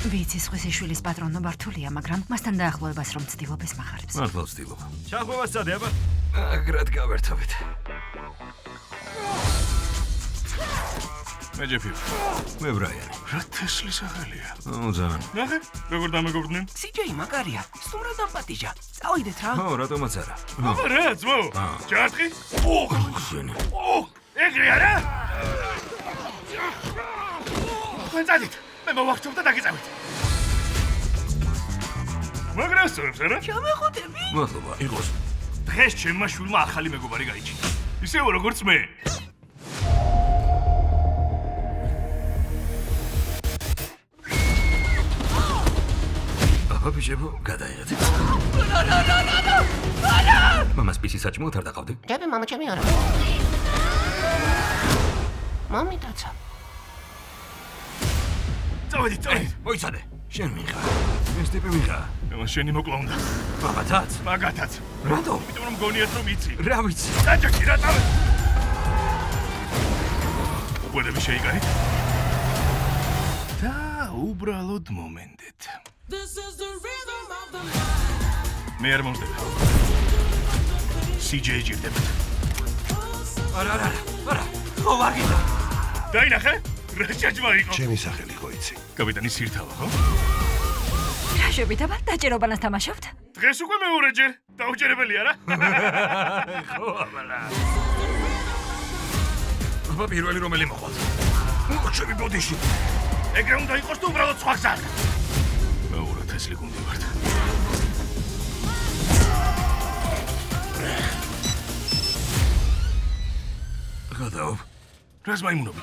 ვიცი, სხვისიშვილის პატრონობა რთულია, მაგრამ მასთან დაახლოებას რომ ცდილობ ეს მახარებს. მართლა ვცდილობ. ჩახვევა სცადე, აბა. აგრად გავერთოვეთ. მე ჯეფი. მე ბრაიანი. რა თესლის ახალია. ძალიან. ნახე, როგორ დამეგობრდნენ? CJ მაგარია. სტუმრად დამპატიჟა. წავიდეთ რა. ო, რატომაც არა. აბა რა, ძმო? ჯარტყი? შენი. ეგრე არა? მენცადით, მე მოვახცობ და დაგიწევით. მაგრა სწორებს არა? ჩამეხუთები? მადლობა, იყოს. დღეს ჩემმა შვილმა ახალი მეგობარი გაიჩინა. ისევ როგორც მე. აბა ბიჭებო, გადაიღეთ. მამას პისი საჭმელად არ დაყავდი? ჯები მამა ჩემი არა. მამიტაცა. წავედით. მოიცადე. შენ მიხარ. ეს ტიპი მიხარ. მე შენი მოკლა უნდა. მამათაც? მაგათაც. რატო? იმიტომ რომ გონიათ რომ იცი. რა ვიცი? დაჭერში რა წავედ. უბრალოდ შეიგარი. და უბრალოდ მომენტეთ. მე არ მომწდები. CJ ჯირდება. არა. ხო ვარგიდა. დაინახე? რა ჩაჭმა იყო? ჩემი სახელი ხო იცი? კაპიტანი სირთავა, ხო? რა შევით, აბა დაჭერობანას თამაშობთ? დღეს უკვე მეორეჯერ. დაუჯერებელია რა? ხო, აბა. აბა პირველი რომელი მოხვალ? ჩემი ბოდიში. ეგრე უნდა იყოს თუ უბრალოდ სხვა გზა. მეორე თესლი გუნდივართ. გადაობ. რას მაიმუნობი?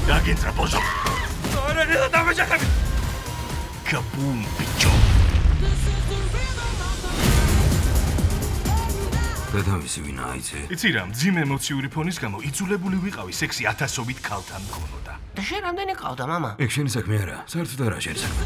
დაგინძრა ბოჟო. არა, დამეჯახები. კაბუმ, ბიჭო. გადავისი ვინა აიცი? იცი რა, მძიმე ემოციური ფონის გამო იძულებული ვიყავი სექსი 1000-ობით ქალთან მქონოდა. და შენ რამდენი ყავდა მამა? ეგ შენი საქმე არა, საერთოდ არა შენი საქმე.